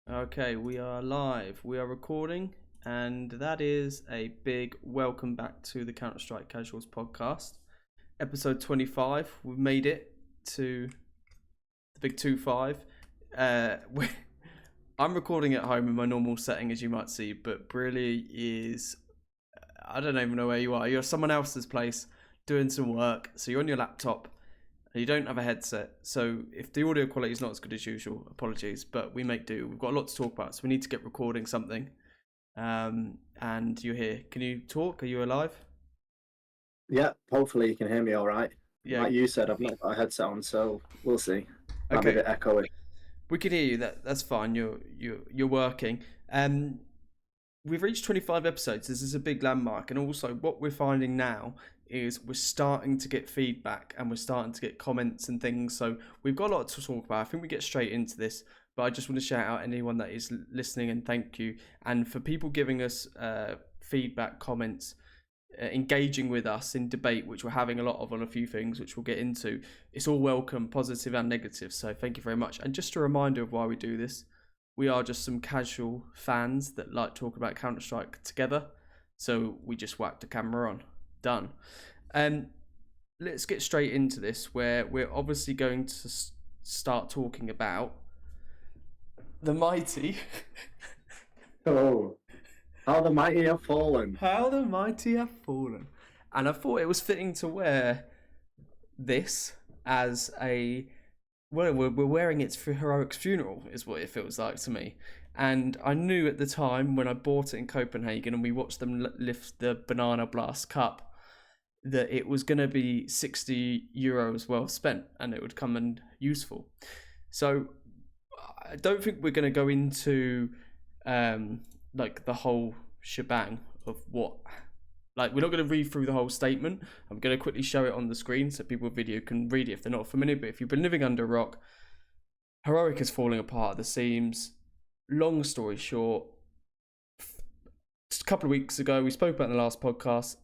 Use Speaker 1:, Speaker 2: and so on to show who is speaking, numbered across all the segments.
Speaker 1: Okay, we are live. We are recording, and that is a big welcome back to the Counter-Strike Casuals podcast. Episode 25. We've made it to the big 2-5. I'm recording at home in my normal setting, as you might see, but Brilly is, I don't even know where you are. You're at someone else's place doing some work, so you're on your laptop. You don't have a headset, so if the audio quality is not as good as usual, apologies, but we make do. We've got a lot to talk about, so we need to get recording something. And you're here. Can you talk? Are you alive?
Speaker 2: Yeah, hopefully you can hear me all right.
Speaker 1: Yeah.
Speaker 2: Like you said, I've not got a headset on, so we'll see. Might be a
Speaker 1: Okay.
Speaker 2: bit echoey.
Speaker 1: We can hear you. That's fine. You're working. We've reached 25 episodes. This is a big landmark, and also what we're finding now is we're starting to get feedback and we're starting to get comments and things. So we've got a lot to talk about. I think we get straight into this, but I just want to shout out anyone that is listening and thank you. And for people giving us feedback, comments, engaging with us in debate, which we're having a lot of on a few things, which we'll get into. It's all welcome, positive and negative. So thank you very much. And just a reminder of why we do this. We are just some casual fans that like to talk about Counter-Strike together. So we just whacked the camera on. Done. Let's get straight into this, where we're obviously going to start talking about the mighty.
Speaker 2: Oh, how the mighty have fallen.
Speaker 1: How the mighty have fallen. And I thought it was fitting to wear this as a... Well, we're wearing it for Heroic's funeral, is what it feels like to me. And I knew at the time when I bought it in Copenhagen and we watched them lift the Banana Blast Cup that it was going to be 60 euros well spent and it would come in useful. So I don't think we're going to go into like the whole shebang of what... Like, we're not going to read through the whole statement. I'm going to quickly show it on the screen so people with video can read it if they're not familiar. But if you've been living under a rock, Heroic is falling apart at the seams. Long story short, just a couple of weeks ago, we spoke about in the last podcast,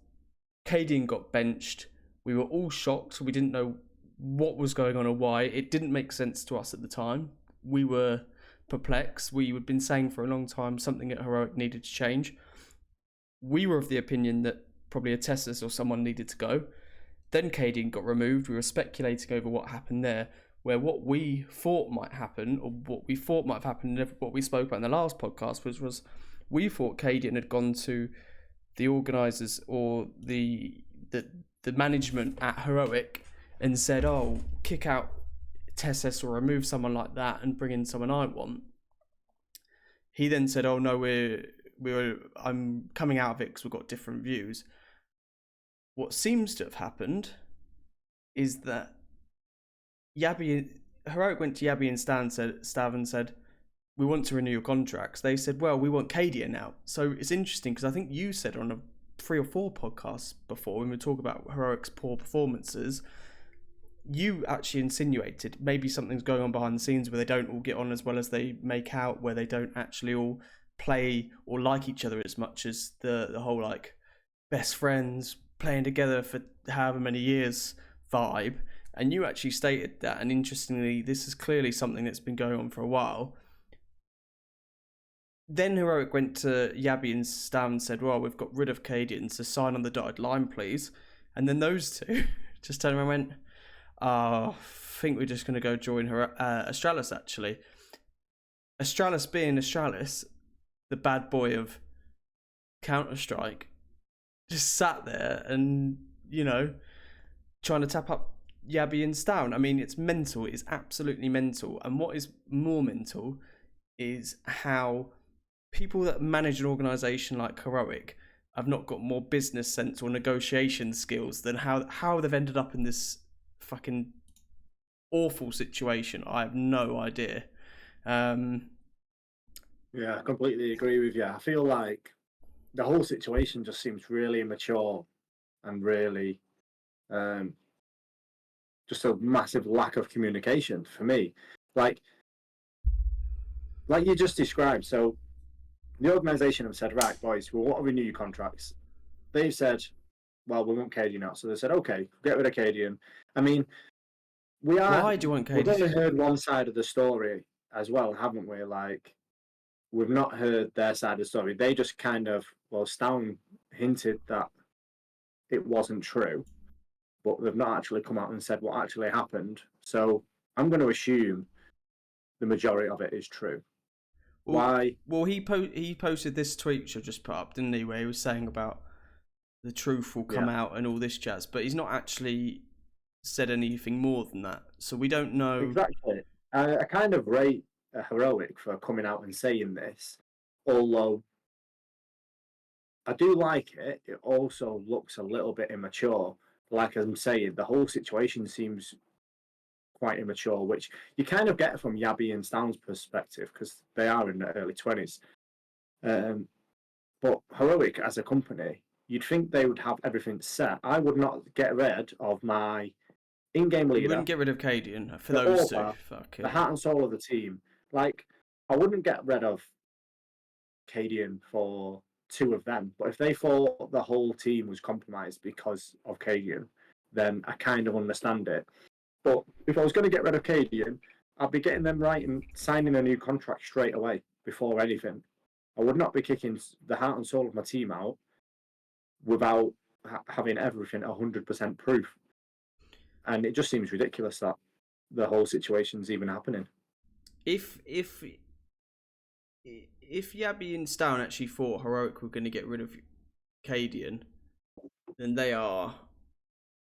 Speaker 1: Cadian got benched. We were all shocked. We didn't know what was going on or why. It didn't make sense to us at the time. We were perplexed. We had been saying for a long time something at Heroic needed to change. We were of the opinion that probably a Tessus or someone needed to go. Then Cadian got removed. We were speculating over what happened there, where what we thought might happen, or what we thought might have happened, and what we spoke about in the last podcast was we thought Cadian had gone to the organisers or the management at Heroic and said, "Oh, kick out Tessus or remove someone like that and bring in someone I want." He then said, "Oh no, I'm coming out of it because we've got different views." What seems to have happened is that Heroic went to Yabby and Stav and said, "We want to renew your contracts." They said, "Well, we want Cadian now." So it's interesting because I think you said on 3 or 4 podcasts before, when we talk about Heroic's poor performances, you actually insinuated maybe something's going on behind the scenes where they don't all get on as well as they make out, where they don't actually all play or like each other as much as the whole like best friends playing together for however many years vibe. And you actually stated that, and interestingly, this is clearly something that's been going on for a while. Then Heroic went to Yabby and Stav and said, "Well, we've got rid of Cadian, so sign on the dotted line, please." And then those two just turned around and went, "I think we're just going to go join Astralis, actually." Astralis being Astralis, the bad boy of Counter-Strike, just sat there and, trying to tap up Yabby and Stav. I mean, it's mental. It is absolutely mental. And what is more mental is how people that manage an organisation like Heroic have not got more business sense or negotiation skills than how they've ended up in this fucking awful situation. I have no idea.
Speaker 2: Yeah, I completely agree with you. I feel like the whole situation just seems really immature and really just a massive lack of communication for me. Like you just described. So the organisation have said, "Right, boys, we want to renew your contracts." They've said, "Well, we want Cadian now." So they said, "Okay, get rid of Cadian." I mean,
Speaker 1: Why do you want
Speaker 2: we've
Speaker 1: Cadian?
Speaker 2: only heard one side of the story as well, haven't we? Like, we've not heard their side of the story. They just kind of, well, Stown hinted that it wasn't true, but they've not actually come out and said what actually happened. So I'm going to assume the majority of it is true. Why?
Speaker 1: Well, he posted this tweet which I just put up, didn't he? Where he was saying about the truth will come out and all this jazz, but he's not actually said anything more than that. So we don't know
Speaker 2: Exactly. I kind of rate Heroic for coming out and saying this, although I do like it. It also looks a little bit immature. Like I'm saying, the whole situation seems quite immature, which you kind of get from Yabby and Stan's perspective because they are in their early 20s. But Heroic as a company, you'd think they would have everything set. I would not get rid of my in-game leader.
Speaker 1: You wouldn't get rid of Cadian for
Speaker 2: the
Speaker 1: those two.
Speaker 2: author,
Speaker 1: Fuck
Speaker 2: the
Speaker 1: it.
Speaker 2: heart and soul of the team. Like, I wouldn't get rid of Cadian for two of them, but if they thought the whole team was compromised because of Cadian, then I kind of understand it. But if I was going to get rid of Cadian, I'd be getting them right and signing a new contract straight away before anything. I would not be kicking the heart and soul of my team out without having everything 100% proof. And it just seems ridiculous that the whole situation's even happening.
Speaker 1: If Yabby and Stown actually thought Heroic were going to get rid of Cadian, then they are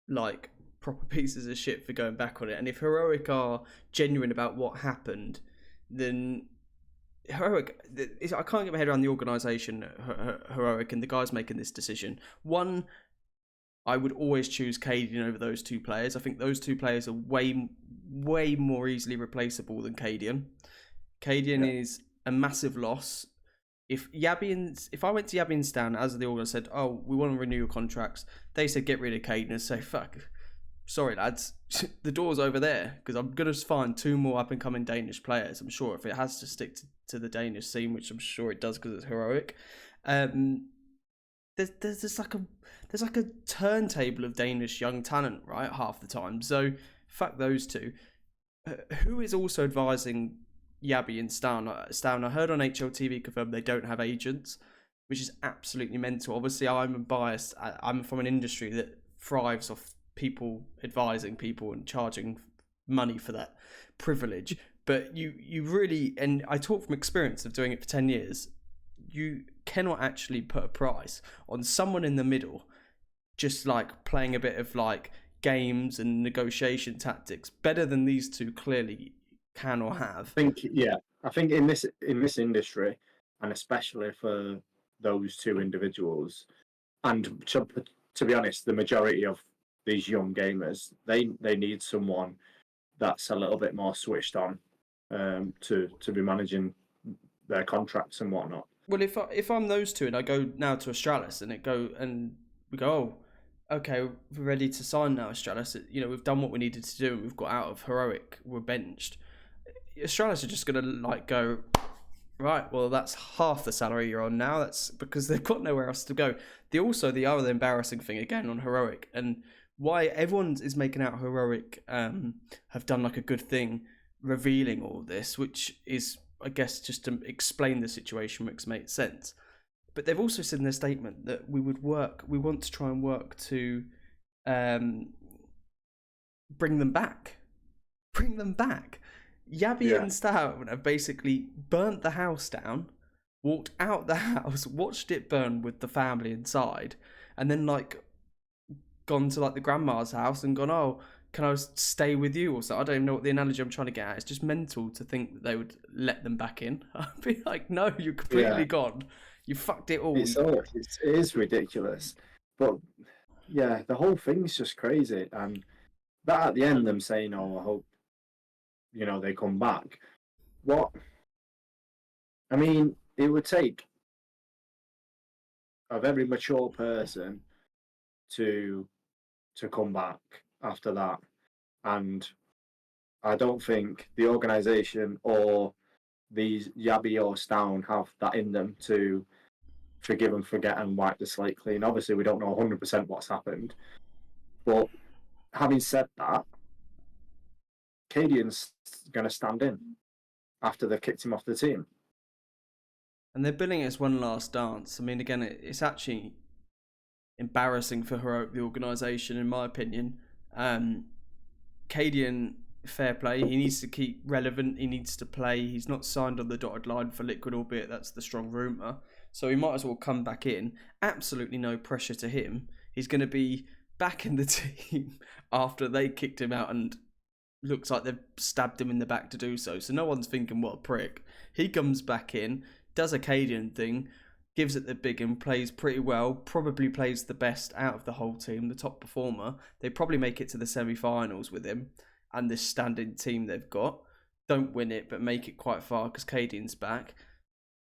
Speaker 1: like proper pieces of shit for going back on it. And if Heroic are genuine about what happened, then Heroic, I can't get my head around the organisation, Heroic, and the guys making this decision. One, I would always choose Cadian over those two players. I think those two players are way more easily replaceable than Cadian. Cadian is a massive loss. If I went to Yabby and Stan, as the organ said, oh, we want to renew your contracts, they said get rid of Cadian and say, fuck, sorry lads, the door's over there, because I'm going to find two more up and coming Danish players. I'm sure if it has to stick to the Danish scene, which I'm sure it does because it's Heroic. There's like a turntable of Danish young talent, right, half the time. So fuck those two. Who is also advising Yabby and Stan? I heard on HLTV confirm they don't have agents, which is absolutely mental. Obviously, I'm biased. I'm from an industry that thrives off people advising people and charging money for that privilege. But you really, and I talk from experience of doing it for 10 years, you cannot actually put a price on someone in the middle just like playing a bit of like games and negotiation tactics better than these two clearly can or have.
Speaker 2: I think in this industry, and especially for those two individuals, and to be honest, the majority of these young gamers, they need someone that's a little bit more switched on to be managing their contracts and whatnot.
Speaker 1: Well, if I'm those two and I go now to Astralis and we go, oh, okay, we're ready to sign now, Astralis. You know, we've done what we needed to do and we've got out of Heroic. We're benched. Astralis are just gonna like go, right, well, that's half the salary you're on now. That's because they've got nowhere else to go. The other embarrassing thing again on Heroic, and why everyone is making out Heroic have done like a good thing revealing all this, which is, I guess, just to explain the situation, which makes sense. But they've also said in their statement that we want to try and work to bring them back. Yabby and Stout have basically burnt the house down, walked out the house, watched it burn with the family inside, and then like gone to like the grandma's house and gone, oh, can I stay with you or so? I don't even know what the analogy I'm trying to get at. It's just mental to think that they would let them back in. I'd be like, no, you're completely gone. You fucked it all.
Speaker 2: It is ridiculous. But yeah, the whole thing's just crazy. And that at the end, them saying, oh, I hope, they come back. What? I mean, it would take a very mature person to come back after that. And I don't think the organisation or these Yabby or Stown have that in them to forgive and forget and wipe the slate clean. Obviously, we don't know 100% what's happened. But having said that, Cadian's going to stand in after they've kicked him off the team.
Speaker 1: And they're billing it as one last dance. I mean, again, it's actually embarrassing for Heroic, the organisation, in my opinion. Cadian, fair play. He needs to keep relevant. He needs to play. He's not signed on the dotted line for Liquid, albeit that's the strong rumour. So he might as well come back in. Absolutely no pressure to him. He's going to be back in the team after they kicked him out and looks like they've stabbed him in the back to do so. So no one's thinking, what a prick. He comes back in, does a Cadian thing, gives it the big and plays pretty well, probably plays the best out of the whole team, the top performer. They probably make it to the semi-finals with him and this standing team they've got. Don't win it, but make it quite far because Cadian's back.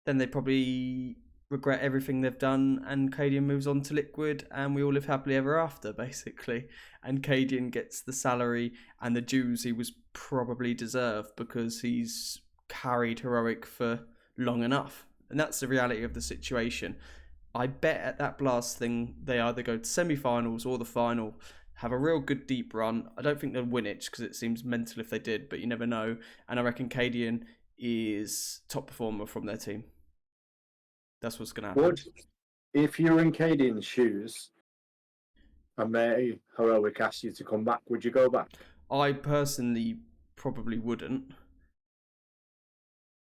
Speaker 1: Then they probably regret everything they've done, and Cadian moves on to Liquid, and we all live happily ever after, basically. And Cadian gets the salary and the dues he was probably deserved because he's carried Heroic for long enough. And that's the reality of the situation. I bet at that Blast thing, they either go to semi-finals or the final, have a real good deep run. I don't think they'll win it because it seems mental if they did, but you never know. And I reckon Cadian is top performer from their team. That's what's going to happen.
Speaker 2: If you're in Cadian's shoes and May Heroic asked you to come back, would you go back?
Speaker 1: I personally probably wouldn't.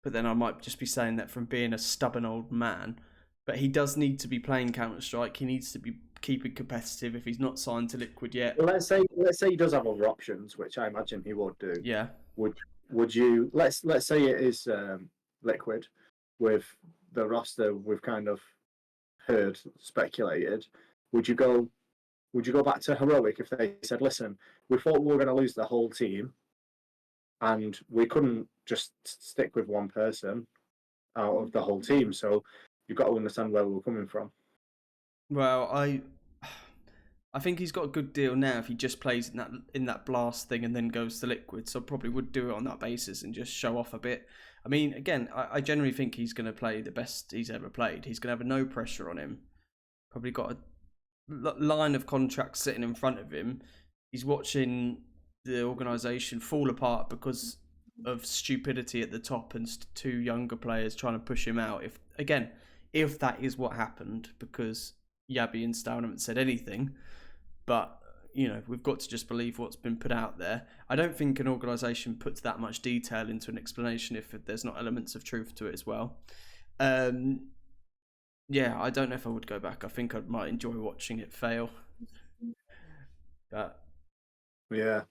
Speaker 1: But then I might just be saying that from being a stubborn old man. But he does need to be playing Counter-Strike. He needs to be keeping competitive if he's not signed to Liquid yet.
Speaker 2: Well, let's say he does have other options, which I imagine he would do.
Speaker 1: Yeah.
Speaker 2: Would you let's say it is Liquid with the roster we've kind of heard speculated. Would you go back to Heroic if they said, listen, we thought we were going to lose the whole team and we couldn't just stick with one person out of the whole team, so you've got to understand where we're coming from.
Speaker 1: Well, I think he's got a good deal now if he just plays in that Blast thing and then goes to Liquid. So I probably would do it on that basis and just show off a bit. I mean, again, I generally think he's going to play the best he's ever played. He's going to have no pressure on him. Probably got a line of contracts sitting in front of him. He's watching the organisation fall apart because of stupidity at the top and two younger players trying to push him out. If that is what happened, because Yabby and Stown haven't said anything, but we've got to just believe what's been put out there. I don't think an organisation puts that much detail into an explanation if there's not elements of truth to it as well. Yeah, I don't know if I would go back. I think I might enjoy watching it fail. But
Speaker 2: yeah,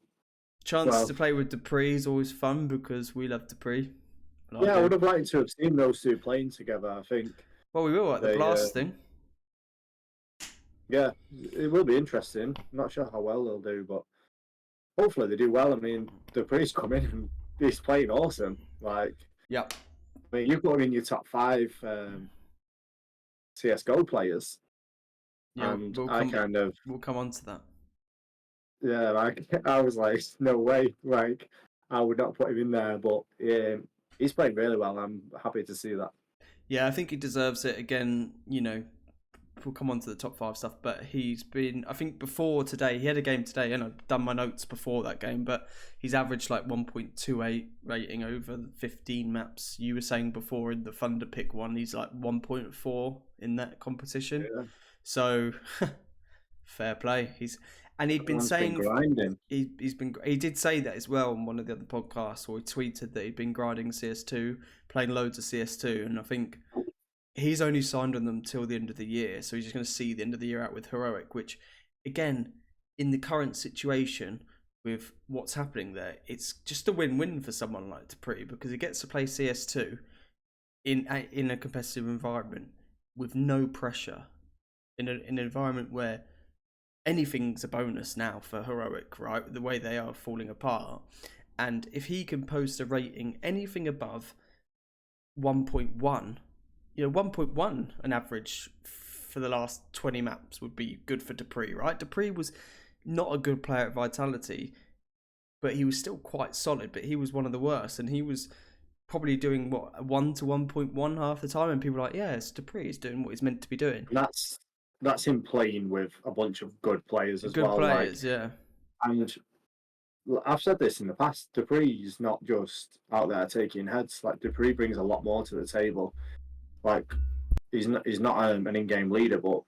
Speaker 1: chance to play with Dupree is always fun because we love Dupree.
Speaker 2: Yeah, I would have liked to have seen those two playing together, I think.
Speaker 1: Well, we will at the Blast thing.
Speaker 2: Yeah, it will be interesting. Not sure how well they'll do, but hopefully they do well. I mean, Dupree's come in and he's playing awesome.
Speaker 1: Yeah.
Speaker 2: I mean, you've got him in your top 5 CSGO players.
Speaker 1: Yeah,
Speaker 2: and
Speaker 1: we'll come on to that.
Speaker 2: Yeah, I was like, no way. I would not put him in there, but he's playing really well. I'm happy to see that.
Speaker 1: Yeah, I think he deserves it. Again, we'll come on to the top 5 stuff, but he's been, I think before today, he had a game today, and I've done my notes before that game, but he's averaged like 1.28 rating over 15 maps. You were saying before in the Thunder Pick one, he's like 1.4 in that competition. Yeah. So, fair play. He'd been saying
Speaker 2: grinding.
Speaker 1: He did say that as well on one of the other podcasts, or he tweeted that he'd been grinding CS2, playing loads of CS2, and I think he's only signed on them till the end of the year, so he's just going to see the end of the year out with Heroic, which, again, in the current situation with what's happening there, it's just a win-win for someone like Dupree because he gets to play CS2 in a competitive environment with no pressure, in an environment where anything's a bonus now for Heroic, right? The way they are falling apart. And if he can post a rating anything above 1.1, 1.1 an average for the last 20 maps would be good for Dupree, right? Dupree was not a good player at Vitality, but he was still quite solid, but he was one of the worst, and he was probably doing 1 to 1.1 half the time, and people were like, yeah, it's Dupree, he's doing what he's meant to be doing.
Speaker 2: That's him playing with a bunch of good players as well.
Speaker 1: Good players, yeah.
Speaker 2: And I've said this in the past, Dupree's not just out there taking heads. Dupree brings a lot more to the table. Like he's not an in-game leader, but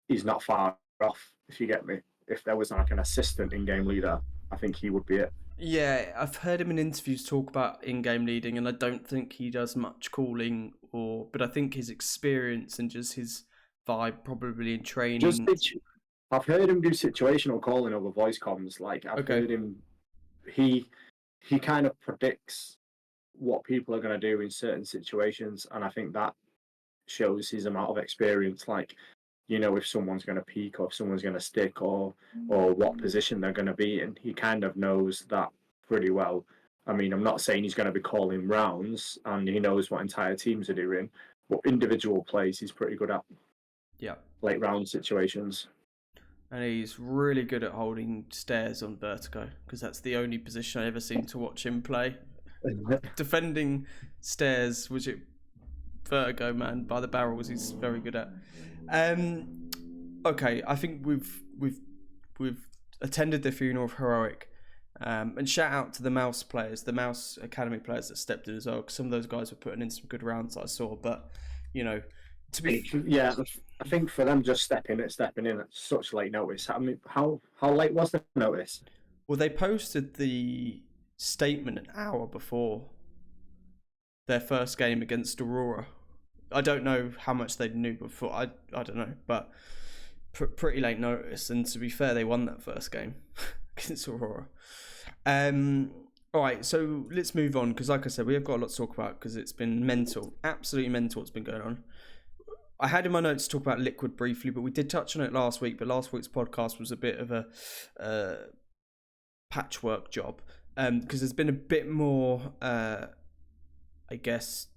Speaker 2: he's not far off. If you get me, if there was like an assistant in-game leader, I think he would be it.
Speaker 1: Yeah, I've heard him in interviews talk about in-game leading, and I don't think he does much calling, but I think his experience and just his vibe, probably in
Speaker 2: Just
Speaker 1: training.
Speaker 2: I've heard him do situational calling over voice comms. Like I've
Speaker 1: Okay.
Speaker 2: heard him, he kind of predicts what people are going to do in certain situations, and I think that shows his amount of experience. Like, if someone's going to peak or if someone's going to stick or what position they're going to be in, he kind of knows that pretty well. I mean, I'm not saying he's going to be calling rounds and he knows what entire teams are doing, but individual plays he's pretty good at.
Speaker 1: Yeah.
Speaker 2: Late round situations.
Speaker 1: And he's really good at holding stairs on vertigo, because that's the only position I ever seem to watch him play. Defending stairs, which it vertigo, man, by the barrels, he's very good at. Okay, I think we've attended the funeral of Heroic, and shout out to the Mouse players, the Mouse Academy players that stepped in as well, because some of those guys were putting in some good rounds that I saw. But to be
Speaker 2: yeah, I think for them just stepping in at such late notice. I mean, how late was the notice?
Speaker 1: Well, they posted the statement an hour before their first game against Aurora. I don't know how much they knew before. I don't know, but pretty late notice. And to be fair, they won that first game against Aurora. All right, so let's move on, because like I said, we have got a lot to talk about, because it's been mental, absolutely mental what's been going on. I had in my notes to talk about Liquid briefly, but we did touch on it last week. But last week's podcast was a bit of a patchwork job, because there's been a bit more, I guess,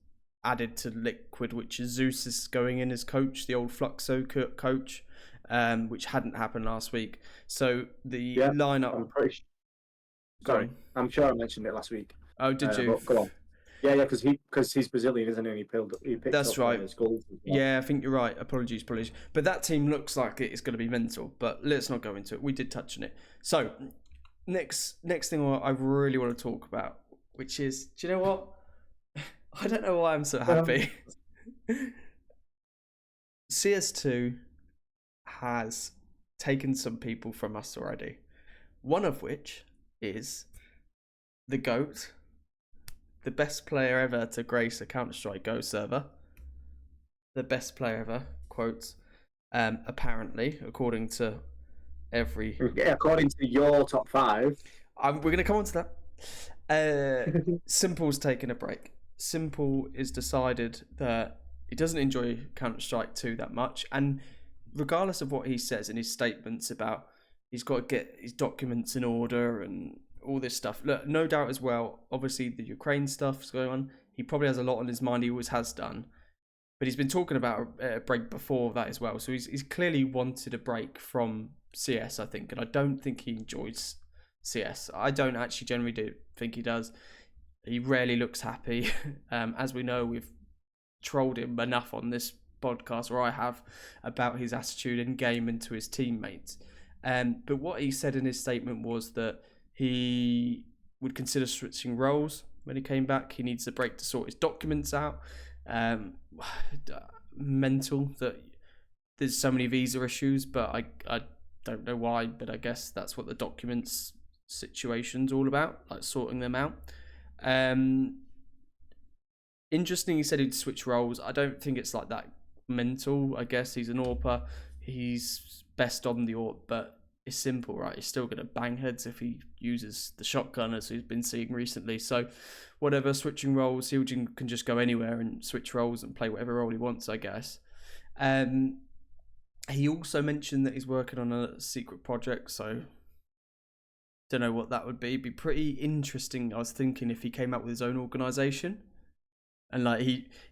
Speaker 1: added to Liquid, which is Zeus is going in as coach, the old Fluxo coach, which hadn't happened last week. So the lineup.
Speaker 2: I'm pretty sure. Sorry, I'm sure I mentioned it last week.
Speaker 1: Oh, did you?
Speaker 2: Go on. Yeah, because he's Brazilian, isn't he? He picked
Speaker 1: That's
Speaker 2: up
Speaker 1: right.
Speaker 2: his goals.
Speaker 1: Yeah, I think you're right. Apologies. But that team looks like it's going to be mental. But let's not go into it. We did touch on it. So next thing I really want to talk about, which is, do you know what? I don't know why I'm so happy. CS2 has taken some people from us already. One of which is the GOAT, the best player ever to grace a Counter-Strike Go server. The best player ever, quotes, apparently, according to every...
Speaker 2: Yeah, according to your top 5.
Speaker 1: We're going to come on to that. s1mple's taken a break. s1mple is decided that he doesn't enjoy Counter-Strike 2 that much, and regardless of what he says in his statements about he's got to get his documents in order and all this stuff, look, no doubt as well, obviously the Ukraine stuff's going on. He probably has a lot on his mind. He always has done. But he's been talking about a break before that as well. So he's clearly wanted a break from CS, I think. And I don't think he enjoys CS. I don't actually generally think he does. He rarely looks happy. As we know, we've trolled him enough on this podcast, or I have, about his attitude in game and to his teammates. But what he said in his statement was that he would consider switching roles when he came back. He needs a break to sort his documents out. Mental that there's so many visa issues, but I don't know why, but I guess that's what the documents situation's all about, like sorting them out. Interesting, he said he'd switch roles. I don't think it's like that mental. I guess he's an AWPer. He's best on the AWP, but it's simple, right? He's still going to bang heads if he uses the shotgun, as we've been seeing recently. So whatever, switching roles, Hyojin can just go anywhere and switch roles and play whatever role he wants, I guess. He also mentioned that he's working on a secret project, so don't know what that would be. It'd be pretty interesting, I was thinking, if he came out with his own organisation. And like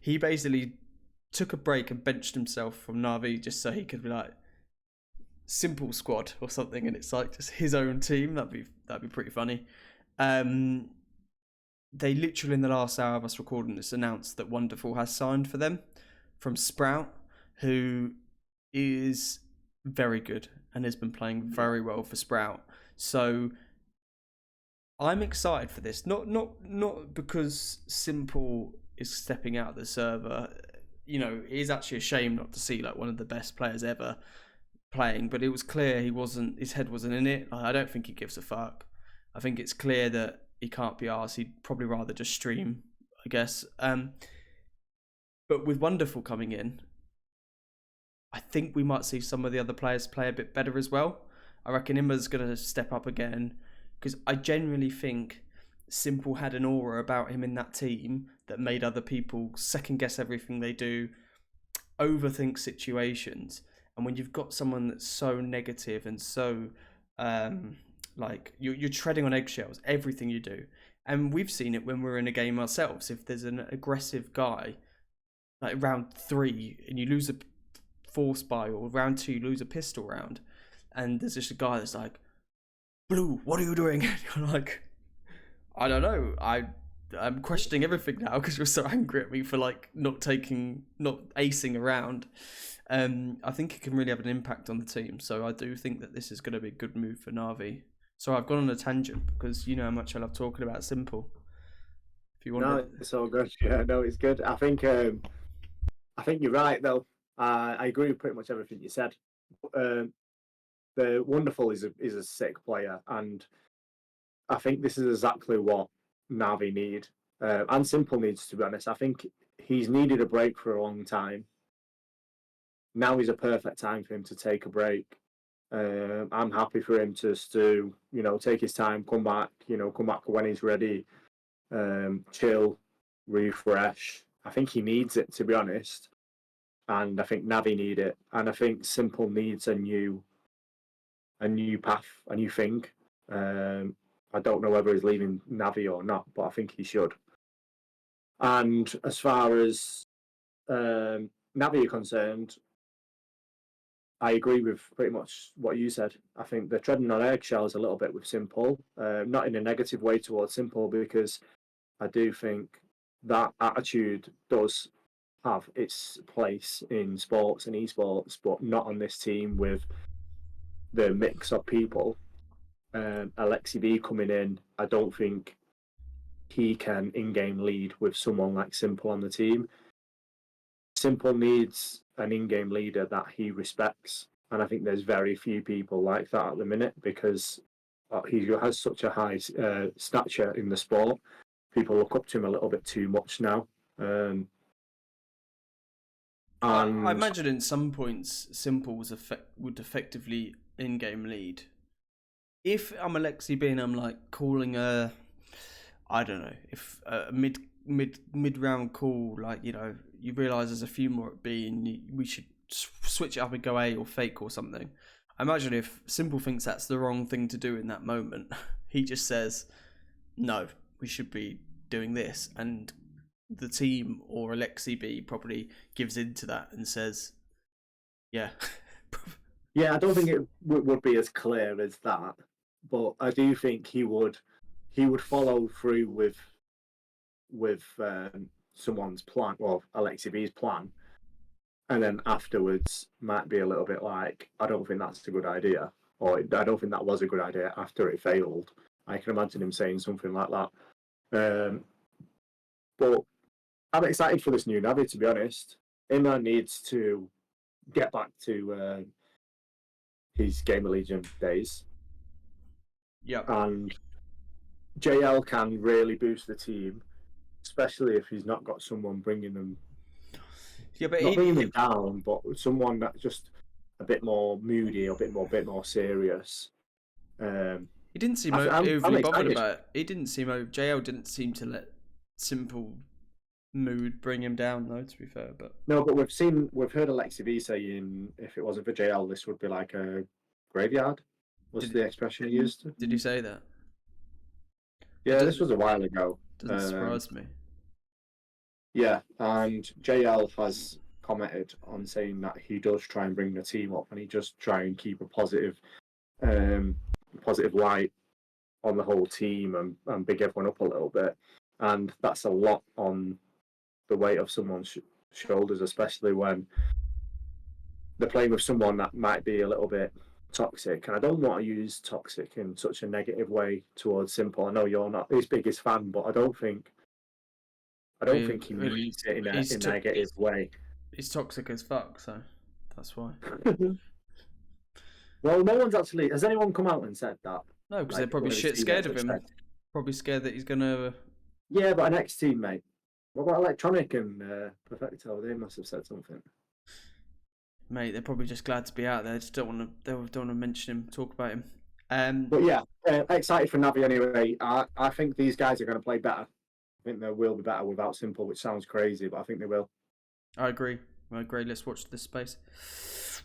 Speaker 1: he basically took a break and benched himself from Na'Vi just so he could be like s1mple squad or something, and it's like just his own team. That'd be pretty funny. They literally in the last hour of us recording this announced that Wonderful has signed for them from Sprout, who is very good and has been playing very well for Sprout. So I'm excited for this. Not because s1mple is stepping out of the server. You know, he's actually ashamed not to see like one of the best players ever playing, but it was clear his head wasn't in it. I don't think he gives a fuck. I think it's clear that he can't be arsed. He'd probably rather just stream, I guess. But with Wonderful coming in, I think we might see some of the other players play a bit better as well. I reckon Imma's going to step up again, because I genuinely think s1mple had an aura about him in that team that made other people second guess everything they do, overthink situations. And when you've got someone that's so negative and so like you're treading on eggshells, everything you do. And we've seen it when we're in a game ourselves. If there's an aggressive guy, like round 3, and you lose a force buy, or round 2 you lose a pistol round, and there's just a guy that's like, Blue, what are you doing? And you're like, I don't know. I'm questioning everything now because you're so angry at me for like not acing around. I think it can really have an impact on the team. So I do think that this is going to be a good move for Na'Vi. So I've gone on a tangent because you know how much I love talking about s1mple. If you want,
Speaker 2: no, it's all good. Yeah, no, it's good. I think you're right though. I agree with pretty much everything you said. The Wonderful is a sick player, and I think this is exactly what Na'Vi need, and s1mple needs, to be honest. I think he's needed a break for a long time. Now is a perfect time for him to take a break. I'm happy for him to take his time, come back when he's ready, chill, refresh. I think he needs it, to be honest, and I think Na'Vi need it, and I think s1mple needs a new path, a new thing. I don't know whether he's leaving Na'Vi or not, but I think he should. And as far as Na'Vi are concerned, I agree with pretty much what you said. I think they're treading on eggshells a little bit with s1mple, not in a negative way towards s1mple, because I do think that attitude does have its place in sports and esports, but not on this team with the mix of people. Alexi B coming in, I don't think he can in-game lead with someone like s1mple on the team. s1mple needs an in-game leader that he respects, and I think there's very few people like that at the minute, because he has such a high stature in the sport. People look up to him a little bit too much now.
Speaker 1: I imagine in some points s1mple would effectively in-game lead. If I'm Alexi B and I'm like calling I don't know, if a mid round call, like, you know, you realise there's a few more at B and we should switch it up and go A or fake or something. I imagine if s1mple thinks that's the wrong thing to do in that moment, he just says, no, we should be doing this, and the team or Alexi B probably gives into that and says, yeah.
Speaker 2: Yeah, I don't think it would be as clear as that, but I do think he would follow through with someone's plan, or Alexi B's plan, and then afterwards might be a little bit like, I don't think that's a good idea, or I don't think that was a good idea after it failed. I can imagine him saying something like that. But I'm excited for this new Na'Vi, to be honest. Imma needs to get back to his Gamer Legion days.
Speaker 1: Yeah.
Speaker 2: And JL can really boost the team, especially if he's not got someone bringing them.
Speaker 1: Yeah, but
Speaker 2: not bringing them down, but someone that's just a bit more moody, a bit more serious.
Speaker 1: He didn't seem overly bothered about it. He didn't seem JL didn't seem to let s1mple mood bring him down, though. To be fair, but
Speaker 2: no, but we've heard Alexi B saying if it wasn't for JL, this would be like a graveyard. Was the expression he used?
Speaker 1: Did he say that?
Speaker 2: Yeah, this was a while ago.
Speaker 1: Doesn't surprise me.
Speaker 2: Yeah, and JL has commented on saying that he does try and bring the team up, and he just try and keep a positive light on the whole team and big everyone up a little bit. And that's a lot on the weight of someone's shoulders, especially when they're playing with someone that might be a little bit toxic. And I don't want to use toxic in such a negative way towards s1mple. I know you're not his biggest fan, but I don't think I don't think he means it in a negative way.
Speaker 1: He's toxic as fuck, so that's why.
Speaker 2: Well, no one's actually. Has anyone come out and said that?
Speaker 1: No, because they're
Speaker 2: Like
Speaker 1: probably
Speaker 2: one of his
Speaker 1: shit scared
Speaker 2: teammates
Speaker 1: of
Speaker 2: have
Speaker 1: him.
Speaker 2: said.
Speaker 1: Probably scared that he's gonna.
Speaker 2: Yeah, but an ex-teammate. What about Electronic and Perfecto? They must have said something.
Speaker 1: Mate, they're probably just glad to be out there. Just don't want to. They don't want to mention him, talk about him.
Speaker 2: But yeah, excited for Navi anyway. I think these guys are going to play better. I think they will be better without s1mple, which sounds crazy, but I think they will.
Speaker 1: I agree. Let's watch this space.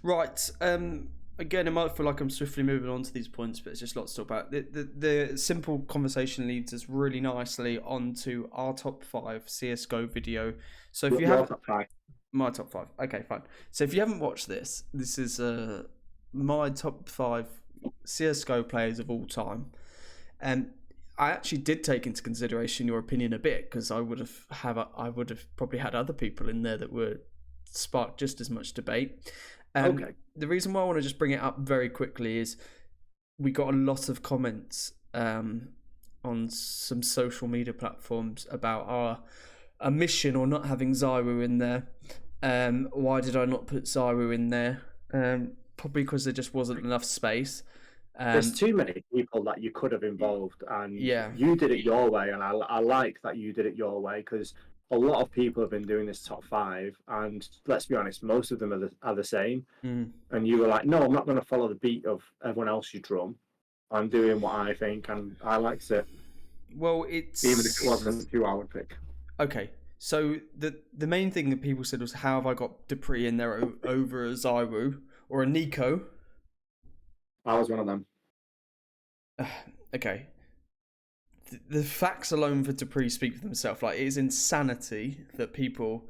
Speaker 1: Right. Again, it might feel like I'm swiftly moving on to these points, but it's just lots to talk about. The s1mple conversation leads us really nicely onto our top 5 CSGO video. So if you have
Speaker 2: top 5.
Speaker 1: My top 5. Okay, fine. So if you haven't watched this, this is my top 5 CSGO players of all time. And I actually did take into consideration your opinion a bit, because I would have probably had other people in there that would spark just as much debate.
Speaker 2: Okay.
Speaker 1: The reason why I want to just bring it up very quickly is we got a lot of comments on some social media platforms about our omission or not having Zyru in there. Why did I not put Zyru in there? Probably because there just wasn't enough space.
Speaker 2: There's too many people that you could have involved, and
Speaker 1: yeah,
Speaker 2: you did it your way, and I like that you did it your way, because a lot of people have been doing this top 5, and let's be honest, most of them are the same. And you were like, no, I'm not going to follow the beat of everyone else you drum. I'm doing what I think, and I liked it.
Speaker 1: Well, it's
Speaker 2: even if it wasn't who I would pick.
Speaker 1: Okay, so the main thing that people said was, how have I got Dupree in there over a Zyru or a Nico?
Speaker 2: I was one of them.
Speaker 1: Okay. The facts alone for Dupree speak for themselves. Like, it is insanity that people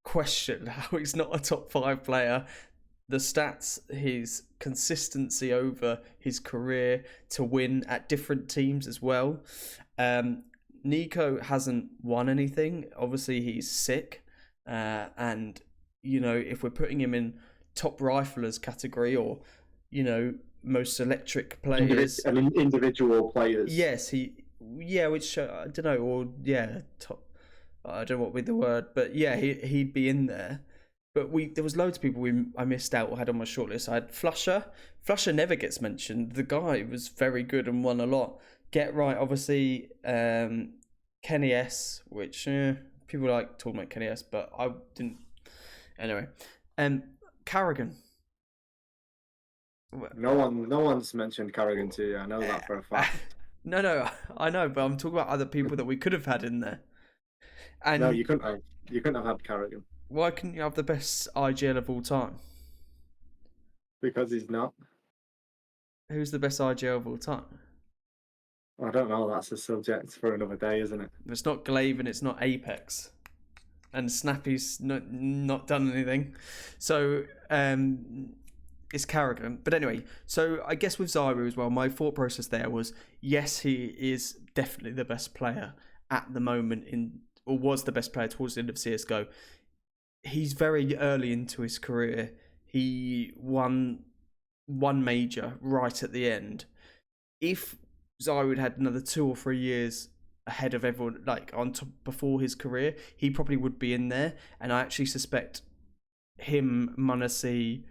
Speaker 1: question how he's not a top 5 player. The stats, his consistency over his career to win at different teams as well. Nico hasn't won anything. Obviously, he's sick. And, you know, if we're putting him in top riflers category, or, you know, most electric players.
Speaker 2: Individual players.
Speaker 1: Yes, which I don't know, or top. I don't know what would be the word, but yeah, he'd be in there. But there was loads of people I missed out or had on my shortlist. I had Flusher. Flusher never gets mentioned. The guy was very good and won a lot. Get Right, obviously. Kenny S, which people like talking about Kenny S, but I didn't. Anyway, Carrigan.
Speaker 2: No one's mentioned Carrigan to you. I know that for a fact.
Speaker 1: No, I know, but I'm talking about other people that we could have had in there. And
Speaker 2: no, you couldn't have. You couldn't have had Carrigan.
Speaker 1: Why couldn't you have the best IGL of all time?
Speaker 2: Because he's not.
Speaker 1: Who's the best IGL of all time?
Speaker 2: I don't know. That's a subject for another day, isn't it?
Speaker 1: It's not Glaive and it's not Apex. And Snappy's not done anything. So, it's Carrigan. But anyway, so I guess with Zyru as well, my thought process there was, yes, he is definitely the best player at the moment or was the best player towards the end of CSGO. He's very early into his career. He won one major right at the end. If Zyru had another 2 or 3 years ahead of everyone, like on top before his career, he probably would be in there. And I actually suspect him, Munacy,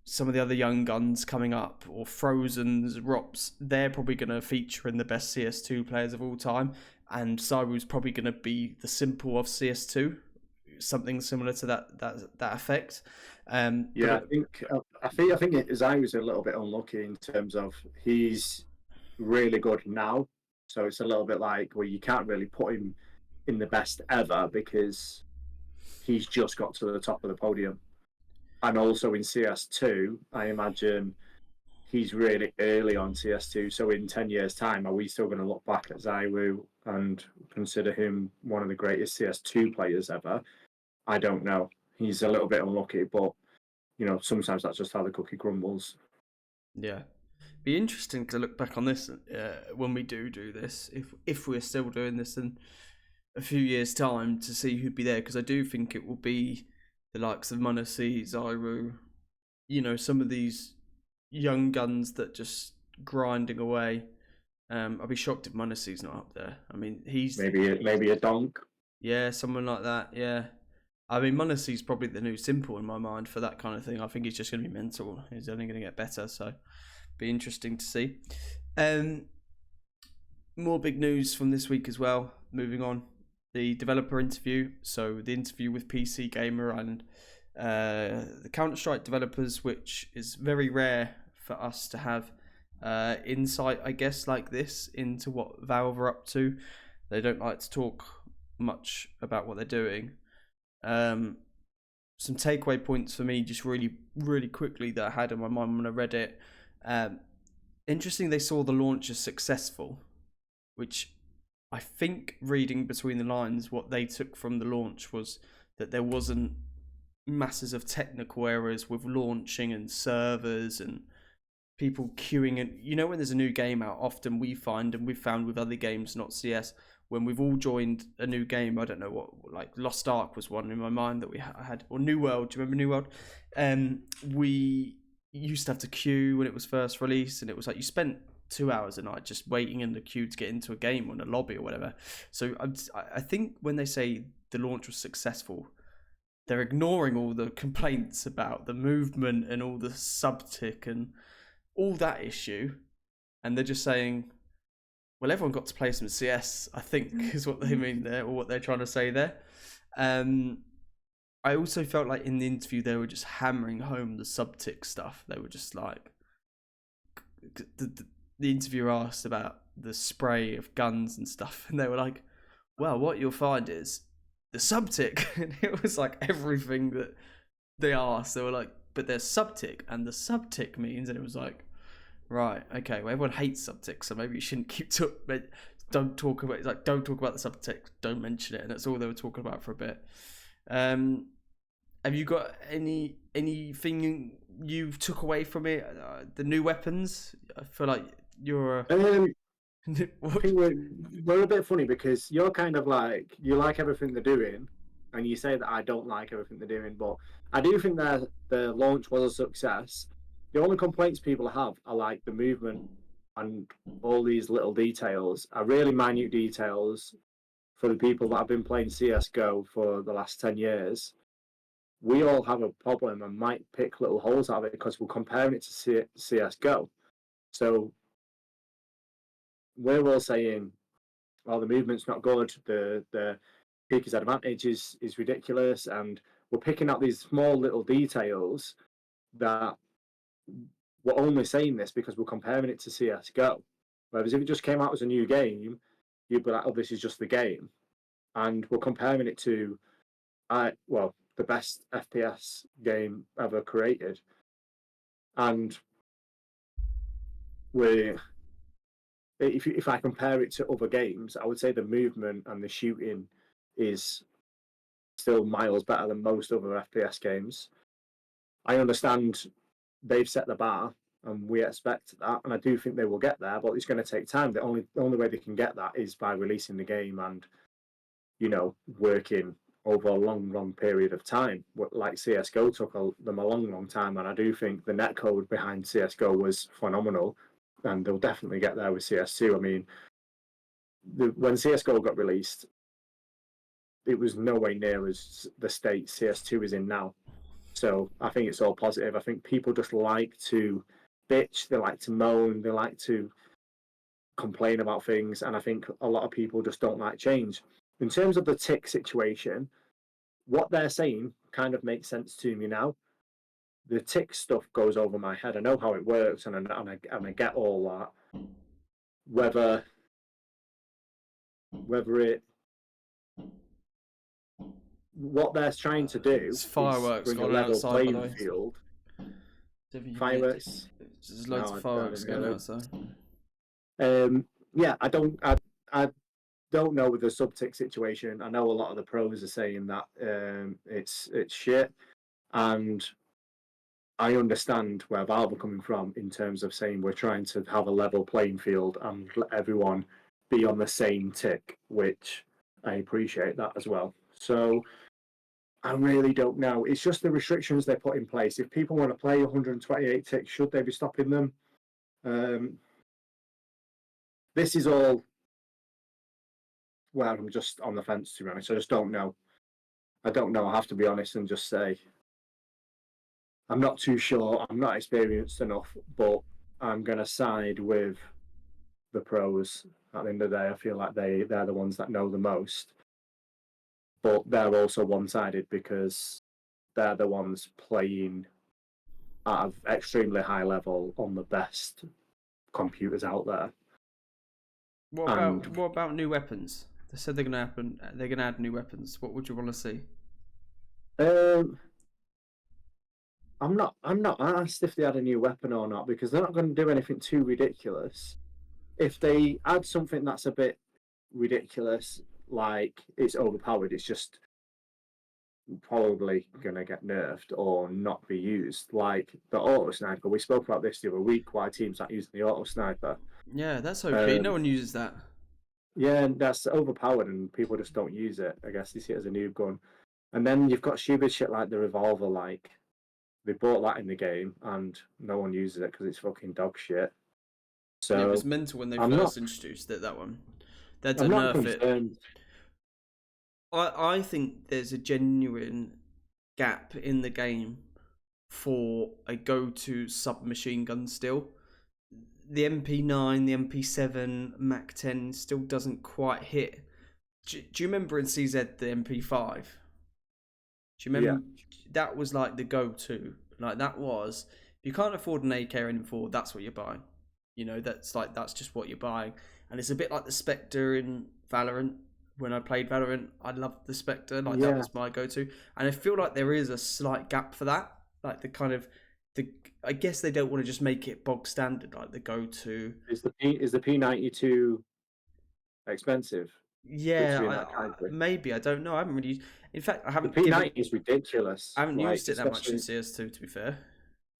Speaker 1: some of the other young guns coming up, or Frozen's, Rops, they're probably going to feature in the best CS2 players of all time. And Zyru's probably going to be the s1mple of CS2, something similar to that effect.
Speaker 2: Yeah, I think Zyru's a little bit unlucky in terms of he's really good now, so it's a little bit like, well, you can't really put him in the best ever because he's just got to the top of the podium. And also in CS2, I imagine he's really early on CS2. So in 10 years' time, are we still going to look back at Zyru and consider him one of the greatest CS2 players ever? I don't know. He's a little bit unlucky, but, you know, sometimes that's just how the cookie crumbles.
Speaker 1: Yeah. Be interesting to look back on this when we do this, if we're still doing this in a few years' time, to see who'd be there, because I do think it will be the likes of Munacy, Zyru, you know, some of these young guns that just grinding away. I'd be shocked if Munacy's not up there. I mean, he's
Speaker 2: maybe a donk.
Speaker 1: Yeah, someone like that. Yeah. I mean, Munacy's probably the new Simple in my mind for that kind of thing. I think he's just going to be mental. He's only going to get better, so be interesting to see. Um, more big news from this week as well. Moving on, the developer interview. So the interview with PC Gamer and the Counter-Strike developers, which is very rare for us to have insight, I guess, like this into what Valve are up to. They don't like to talk much about what they're doing. Some takeaway points for me, just really quickly, that I had in my mind when I read it. Interesting, they saw the launch as successful, which I think, reading between the lines, what they took from the launch was that there wasn't masses of technical errors with launching and servers and people queuing. And you know, when there's a new game out, often we find, and we've found with other games, not CS, when we've all joined a new game, I don't know what, like Lost Ark was one in my mind that we had, or New World. Do you remember New World? We used to have to queue when it was first released, and it was like you spent 2 hours a night just waiting in the queue to get into a game or in a lobby or whatever. So I think when they say the launch was successful, they're ignoring all the complaints about the movement and all the subtick and all that issue, and they're just saying, well, everyone got to play some CS, I think, is what they mean there, or what they're trying to say there. I also felt like in the interview they were just hammering home the subtick stuff. They were just like, the interviewer asked about the spray of guns and stuff, and they were like, well, what you'll find is the subtick. And it was like everything that they asked, they were like, but there's subtick, and the subtick means, and it was like, right, okay, well, everyone hates subtick, so maybe you shouldn't don't talk about it. It's like, don't talk about the subtick, don't mention it, and that's all they were talking about for a bit. Have you got anything you took away from it? The new weapons? I feel like you're.
Speaker 2: I think we're a bit funny because you're kind of like, you like everything they're doing, and you say that I don't like everything they're doing, but I do think that the launch was a success. The only complaints people have are like the movement and all these little details, are really minute details for the people that have been playing CSGO for the last 10 years. We all have a problem and might pick little holes out of it because we're comparing it to CSGO. So we're all saying, well, the movement's not good, the peaker's advantage is ridiculous, and we're picking out these small little details that we're only saying this because we're comparing it to CSGO. Whereas if it just came out as a new game, you'd be like, oh, this is just the game. And we're comparing it to, the best FPS game ever created. And if I compare it to other games, I would say the movement and the shooting is still miles better than most other FPS games. I understand they've set the bar and we expect that, and I do think they will get there, but it's going to take time. The only way they can get that is by releasing the game and, working over a long period of time. Like CSGO took them a long time, and I do think the netcode behind CSGO was phenomenal, and they'll definitely get there with CS2. I mean, when CSGO got released, it was nowhere near as the state CS2 is in now. So I think it's all positive. I think people just like to bitch, they like to moan, they like to complain about things, and I think a lot of people just don't like change. In terms of the tick situation, what they're saying kind of makes sense to me now. The tick stuff goes over my head. I know how it works, and I get all that. Whether it what they're trying to do
Speaker 1: It's
Speaker 2: is
Speaker 1: fireworks
Speaker 2: bring a
Speaker 1: going on
Speaker 2: level
Speaker 1: outside, by the
Speaker 2: playing
Speaker 1: way.
Speaker 2: field.
Speaker 1: Fireworks.
Speaker 2: Fireworks.
Speaker 1: There's loads
Speaker 2: No,
Speaker 1: of fireworks going
Speaker 2: I,
Speaker 1: outside.
Speaker 2: yeah, I don't know with the subtick situation. I know a lot of the pros are saying that it's shit, and I understand where Valve are coming from in terms of saying we're trying to have a level playing field and let everyone be on the same tick, which I appreciate that as well. So I really don't know. It's just the restrictions they put in place. If people want to play 128 ticks, should they be stopping them? This is all where I'm just on the fence, to be honest. I just don't know. I don't know. I have to be honest and just say I'm not too sure. I'm not experienced enough, but I'm gonna side with the pros. At the end of the day, I feel like they're the ones that know the most, but they're also one-sided because they're the ones playing at an extremely high level on the best computers out there. And
Speaker 1: What about new weapons? They said they're gonna happen. They're gonna add new weapons. What would you want to see?
Speaker 2: um, I'm not asked if they had a new weapon or not because they're not going to do anything too ridiculous. If they add something that's a bit ridiculous, like it's overpowered, it's just probably going to get nerfed or not be used. Like the auto sniper, we spoke about this the other week. Why teams aren't using the auto sniper?
Speaker 1: Yeah, that's OP. No
Speaker 2: Um,
Speaker 1: one uses that.
Speaker 2: yeah, that's overpowered, and people just don't use it. I guess they see it as a noob gun. And then you've got stupid shit like the revolver. Like they bought that in the game, and no one uses it because it's fucking dog shit.
Speaker 1: Yeah, it was
Speaker 2: So
Speaker 1: mental when they
Speaker 2: I'm not
Speaker 1: first introduced it. That one. They had to
Speaker 2: I'm not
Speaker 1: nerf it.
Speaker 2: concerned.
Speaker 1: I think there's a genuine gap in the game for a go-to submachine gun still. The MP9, the MP7, Mac 10 still doesn't quite hit. Do you remember in CZ the MP5? Do you
Speaker 2: Yeah,
Speaker 1: remember that was like the go-to? Like that was if you can't afford an AK anymore, that's what you're buying. You know, that's just what you're buying. And it's a bit like the Spectre in Valorant. When I played Valorant, I loved the Spectre. Like that
Speaker 2: yeah.
Speaker 1: was my go-to. And I feel like there is a slight gap for that. Like the kind of the I guess they don't want to just make it bog standard, like the go-to.
Speaker 2: Is the P92 expensive
Speaker 1: Yeah,
Speaker 2: between that category?
Speaker 1: maybe I don't know. I haven't really. In fact,
Speaker 2: The P90 is
Speaker 1: I
Speaker 2: ridiculous.
Speaker 1: haven't
Speaker 2: Like
Speaker 1: used it that much in
Speaker 2: especially,
Speaker 1: CS2. To be fair,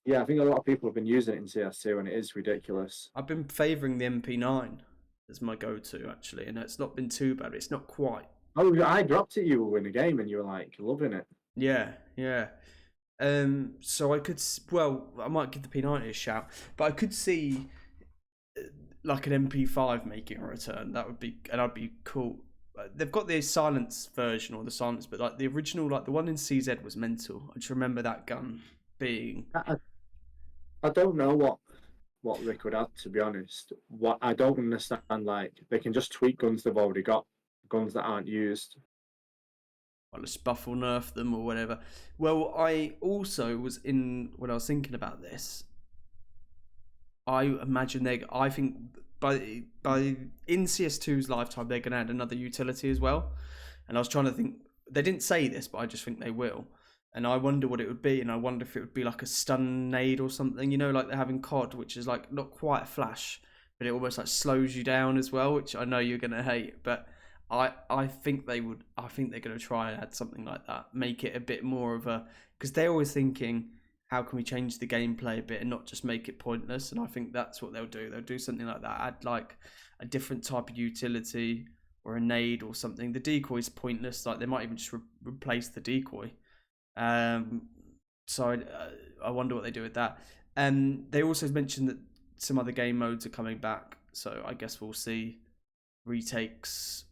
Speaker 2: yeah, I think a lot of people have been using it in CS2, and it is ridiculous.
Speaker 1: I've been favouring the MP9 as my go-to actually, and it's not been too bad. It's not quite.
Speaker 2: Oh, I dropped it you in the game, and you were like loving it.
Speaker 1: Yeah, yeah. So I could, well, I might give the P90 a shout, but I could see like an MP5 making a return. That would be, and I'd be cool. They've got the silence version or the silence, but like the original, like the one in CZ was mental. I just remember that gun being.
Speaker 2: I don't know what they could add, to be honest. What I don't understand, like they can just tweak guns they've already got, guns that aren't used.
Speaker 1: Well, just buff or nerf them or whatever. Well, I also was in when I was thinking about this. I imagine I think by in CS2's lifetime they're going to add another utility as well. And I was trying to think. They didn't say this, but I just think they will. And I wonder what it would be. And I wonder if it would be like a stun nade or something. You know, like they're having COD, which is like not quite a flash, but it almost like slows you down as well, which I know you're going to hate. But I think they would. I think they're going to try and add something like that, make it a bit more of a, because they're always thinking, how can we change the gameplay a bit and not just make it pointless? And I think that's what they'll do. They'll do something like that, add like a different type of utility or a nade or something. The decoy is pointless. Like they might even just replace the decoy. Um, so I wonder what they do with that. And they also mentioned that some other game modes are coming back. So I guess we'll see retakes.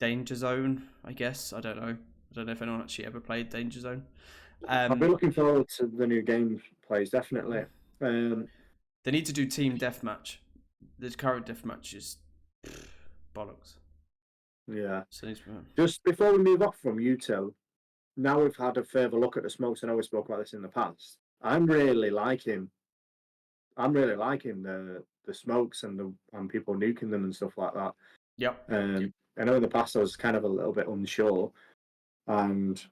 Speaker 1: Danger Zone, I guess. I don't know. I don't know if anyone actually ever played Danger Zone.
Speaker 2: I've been looking forward to the new gameplays, definitely.
Speaker 1: They need to do team deathmatch. The current deathmatch is bollocks.
Speaker 2: Yeah.
Speaker 1: So
Speaker 2: Just before we move off from you two, now we've had a further look at the smokes. I know we spoke about this in the past. I'm really liking. I'm really liking the smokes and people nuking them and stuff like that.
Speaker 1: yep.
Speaker 2: I know in the past I was kind of a little bit unsure, and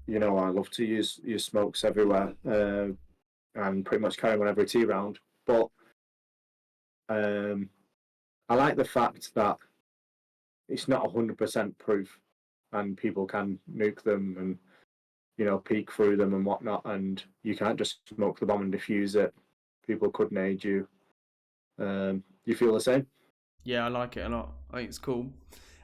Speaker 2: I love to use smokes everywhere and pretty much carry one every tea round. But I like the fact that it's not 100% proof, and people can nuke them and peek through them and whatnot, and you can't just smoke the bomb and defuse it. People could nade you. You feel the same?
Speaker 1: Yeah, I like it a lot. I think it's cool.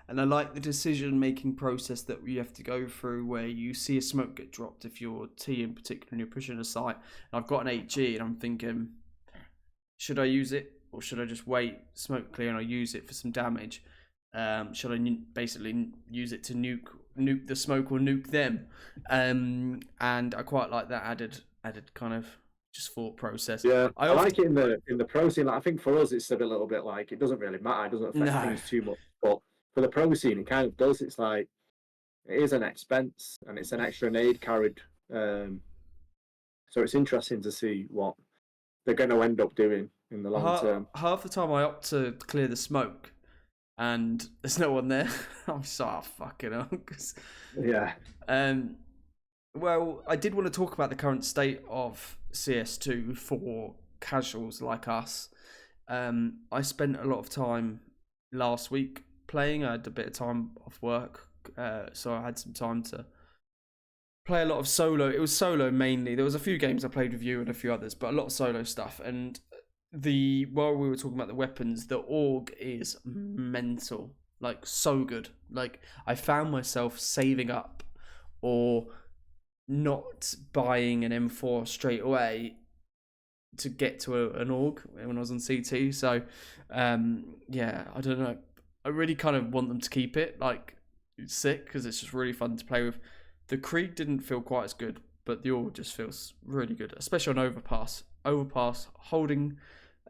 Speaker 1: And I like the decision-making process that you have to go through where you see a smoke get dropped if you're T in particular and you're pushing a site. And I've got an 8G and I'm thinking, should I use it or should I just wait, smoke clear, and I use it for some damage? Should I basically use it to nuke the smoke or nuke them? And I quite like that added kind of just thought process.
Speaker 2: Yeah,
Speaker 1: I
Speaker 2: I
Speaker 1: often
Speaker 2: like it in the pro scene. Like, I think for us, it's a little bit like it doesn't really matter. It doesn't affect
Speaker 1: no.
Speaker 2: things too much. But for the pro scene, it kind of does. It's like it is an expense and it's an extra nade carried. So it's interesting to see what they're going to end up doing in the long term.
Speaker 1: Half the time I opt to clear the smoke, and there's no one there. I'm so fucking hell.
Speaker 2: Yeah.
Speaker 1: Well, I did want to talk about the current state of CS2 for casuals like us. I spent a lot of time last week playing. I had a bit of time off work, so I had some time to play a lot of solo. It was solo mainly. There was a few games I played with you and a few others, but a lot of solo stuff. And while we were talking about the weapons, the AUG is mental. Like, so good. Like, I found myself saving up or not buying an M4 straight away to get to an AUG when I was on CT. So, yeah, I don't know. I really kind of want them to keep it. Like, it's sick because it's just really fun to play with. The Krieg didn't feel quite as good, but the AUG just feels really good, especially on Overpass. Overpass, holding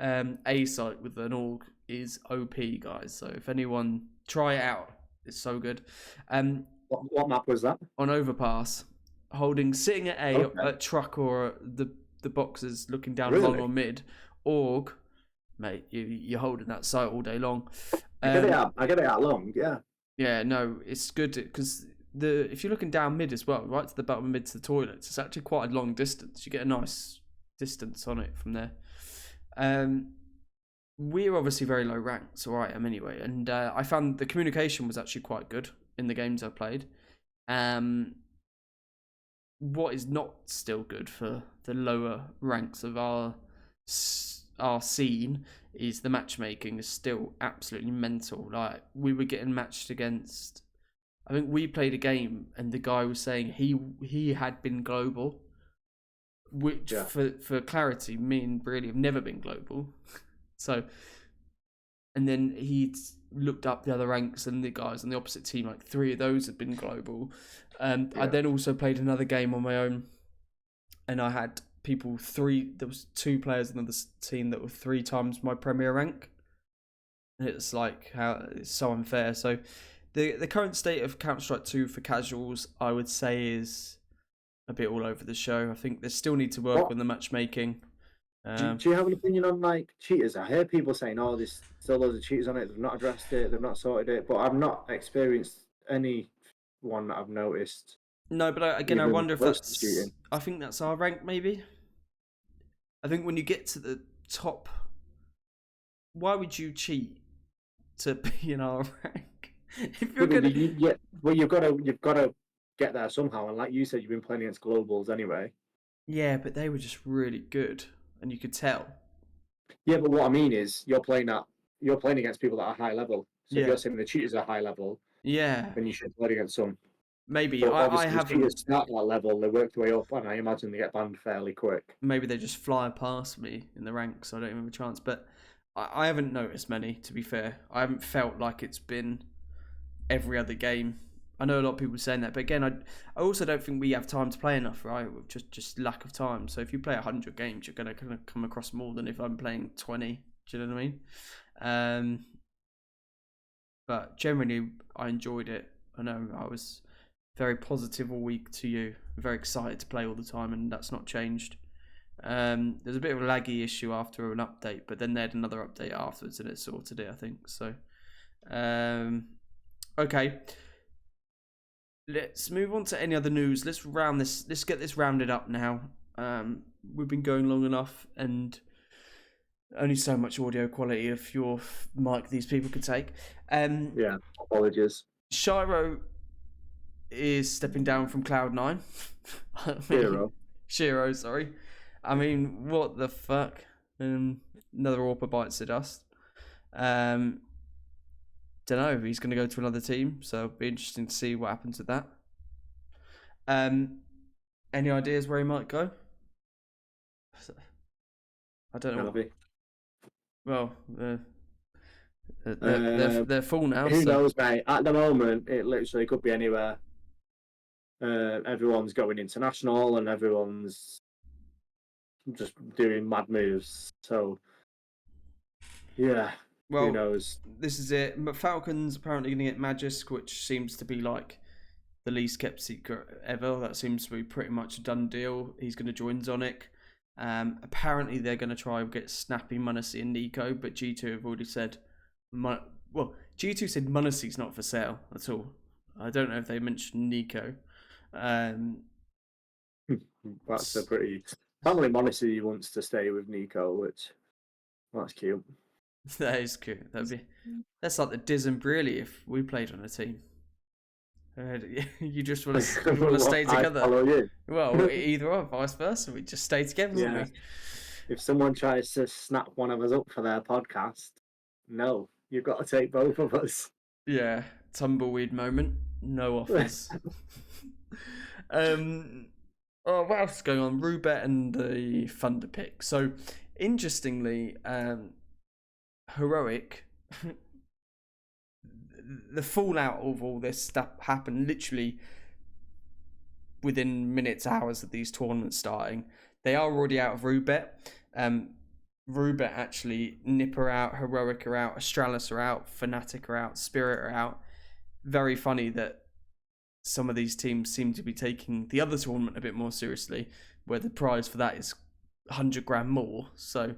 Speaker 1: A site with an AUG is OP, guys. So if anyone, try it out. It's so good.
Speaker 2: What map was that?
Speaker 1: On Overpass, sitting at A,
Speaker 2: Okay.
Speaker 1: at truck or the boxes looking down
Speaker 2: Really?
Speaker 1: long or mid, AUG, mate, you're holding that site all day long.
Speaker 2: I get it out long, yeah.
Speaker 1: Yeah, no, it's good because if you're looking down mid as well, right to the bottom of mid to the toilets, it's actually quite a long distance. You get a nice distance on it from there. We're obviously very low ranked, so I am anyway, and I found the communication was actually quite good in the games I played. What is not still good for the lower ranks of our scene is the matchmaking is still absolutely mental. Like, we were getting matched against, I think we played a game and the guy was saying he had been global, which for clarity, me and Brady have never been global. So, and then he looked up the other ranks and the guys on the opposite team, like 3 of those had been global. I then also played another game on my own, and I had there was 2 players in the team that were 3 times my premier rank. And it's like, how it's so unfair. So the current state of Counter-Strike 2 for casuals, I would say, is a bit all over the show. I think they still need to work on the matchmaking.
Speaker 2: Do you have an opinion on like cheaters? I hear people saying, "Oh, there's still loads of cheaters on it. They've not addressed it. They've not sorted it." But I've not experienced any one that I've noticed.
Speaker 1: No, but I wonder if that's cheating. I think that's our rank, maybe. I think when you get to the top, why would you cheat to be in our rank? If you're gonna,
Speaker 2: you've got to get there somehow. And like you said, you've been playing against globals anyway.
Speaker 1: Yeah, but they were just really good, and you could tell.
Speaker 2: Yeah, but what I mean is, you're playing against people that are high level. So if you're saying the cheaters are high level, then you should play against some.
Speaker 1: Maybe
Speaker 2: but
Speaker 1: I haven't.
Speaker 2: Cheaters start at that level, they work their way up, and I imagine they get banned fairly quick.
Speaker 1: Maybe they just fly past me in the ranks, so I don't even have a chance. But I haven't noticed many, to be fair. I haven't felt like it's been every other game. I know a lot of people saying that, but again, I also don't think we have time to play enough, right? With just lack of time. So if you play 100 games, you're going to kind of come across more than if I'm playing 20. Do you know what I mean? But generally, I enjoyed it. I know I was very positive all week to you. Very excited to play all the time, and that's not changed. There's a bit of a laggy issue after an update, but then they had another update afterwards, and it sorted it, I think. So, okay. Let's move on to any other news. Let's get this rounded up now. We've been going long enough, and only so much audio quality of your mic these people could take.
Speaker 2: Yeah, apologies.
Speaker 1: Shiro is stepping down from Cloud9. Shiro, sorry. I mean, what the fuck? Another AWPer bites the dust. Don't know. He's going to go to another team, so it'll be interesting to see what happens with that. Any ideas where he might go? I don't know. Well,
Speaker 2: Um,
Speaker 1: they're full now,
Speaker 2: who
Speaker 1: so
Speaker 2: knows, mate? At the moment, it literally could be anywhere. Everyone's going international, and everyone's just doing mad moves. So yeah, who
Speaker 1: well,
Speaker 2: knows?
Speaker 1: this is it. Falcons apparently going to get Magisk, which seems to be like the least kept secret ever. That seems to be pretty much a done deal. He's going to join Zonic. Apparently, they're going to try and get Snappy, Munacy, and Nico, but G2 have already said. Well, G2 said Munacy's not for sale at all. I don't know if they mentioned Nico.
Speaker 2: That's a pretty. Apparently, Monacy wants to stay with Nico, which that's cute.
Speaker 1: That is cute. That's like the Diz and Brearley if we played on a team. You just want to stay
Speaker 2: I
Speaker 1: together.
Speaker 2: follow you.
Speaker 1: Well, either or, vice versa. We just stay together, wouldn't we?
Speaker 2: If someone tries to snap one of us up for their podcast, no, you've got to take both of us.
Speaker 1: Yeah, tumbleweed moment. No offers. Oh, what else is going on? Rubet and the Thunder pick. So, interestingly, Heroic, the fallout of all this stuff happened literally within minutes, hours of these tournaments starting. They are already out of Rubet. Rubet actually, Nip are out, Heroic are out, Astralis are out, Fnatic are out, Spirit are out. Very funny that some of these teams seem to be taking the other tournament a bit more seriously, where the prize for that is 100 grand more. So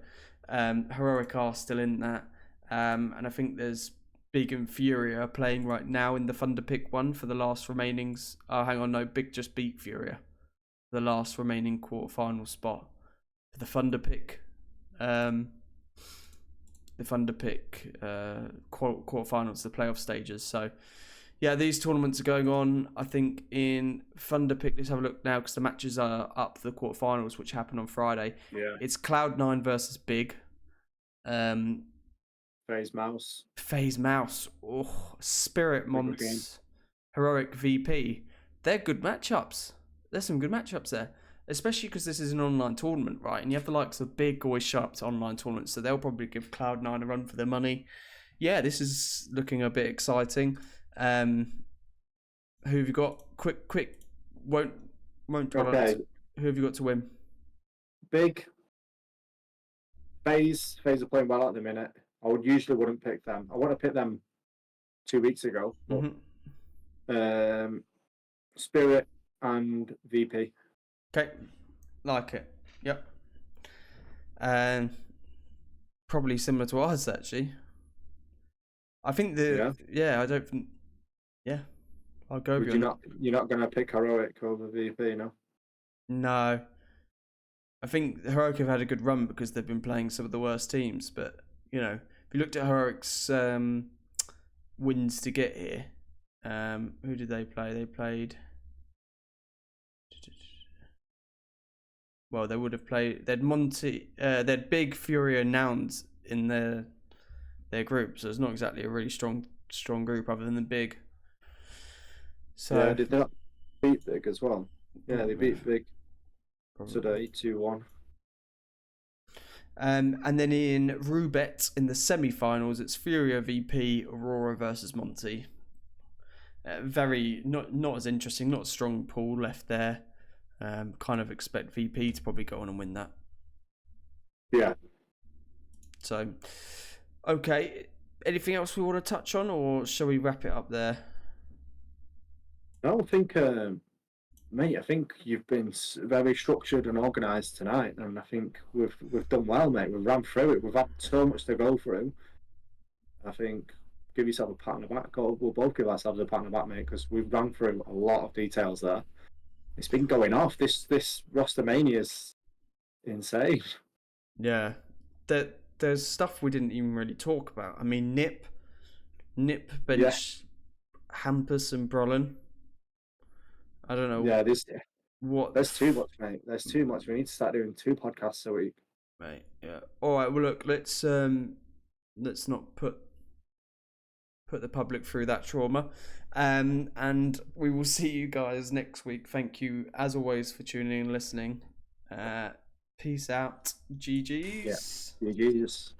Speaker 1: Heroic are still in that. And I think there's Big and Furia playing right now in the Thunder Pick one for the last remainings. Oh, hang on, no, Big just beat Furia. The last remaining quarterfinal spot for the Thunder Pick. The Thunder Pick quarterfinals, the playoff stages. So, yeah, these tournaments are going on. I think in Thunder Pick, let's have a look now because the matches are up for the quarterfinals, which happen on Friday.
Speaker 2: Yeah.
Speaker 1: It's Cloud9 versus Big.
Speaker 2: FaZe Mouse.
Speaker 1: FaZe Mouse. Oh, Spirit Mons. Heroic VP. They're good matchups. There's some good matchups there. Especially because this is an online tournament, right? And you have the likes of Big always show up to online tournaments, so they'll probably give Cloud9 a run for their money. Yeah, this is looking a bit exciting. Who have you got? Quick. Won't
Speaker 2: Okay.
Speaker 1: Who have you got to win?
Speaker 2: Big. FaZe are playing well at the minute. I wouldn't pick them. I want to pick them 2 weeks ago. But, Spirit and VP.
Speaker 1: Okay, like it. Yep. Probably similar to ours actually. I think I don't think. Yeah, I'll go with you.
Speaker 2: You're not going to pick Heroic over VP, no?
Speaker 1: No. I think Heroic have had a good run because they've been playing some of the worst teams. But, you know, if you looked at Heroic's wins to get here, who did they play? They played... Well, they would have played... They'd they'd Big, Fury, and Nouns in their group. So it's not exactly a really strong group other than the Big. So,
Speaker 2: yeah, did they not beat Big as well? Yeah, they beat Big today, 2-1.
Speaker 1: And then in Rubet, in the semi-finals, it's Furia VP, Aurora versus Monty. Very, not as interesting, not a strong pool left there. Kind of expect VP to probably go on and win that.
Speaker 2: Yeah.
Speaker 1: So, okay. Anything else we want to touch on, or shall we wrap it up there?
Speaker 2: I don't think, mate, I think you've been very structured and organised tonight, and I think we've done well, mate. We've ran through it. We've had so much to go through. I think give yourself a pat on the back. We'll both give ourselves a pat on the back, mate, because we've run through a lot of details there. It's been going off. This roster mania is insane.
Speaker 1: Yeah, there's stuff we didn't even really talk about. I mean, Nip bench Hampus and Brolin. I don't know.
Speaker 2: Yeah, there's too much, mate. There's too much. We need to start doing 2 podcasts a week.
Speaker 1: Mate, yeah. All right. Well, look. Let's not put the public through that trauma. And we will see you guys next week. Thank you, as always, for tuning in and listening. Peace out. GGs.
Speaker 2: Yeah. GGs.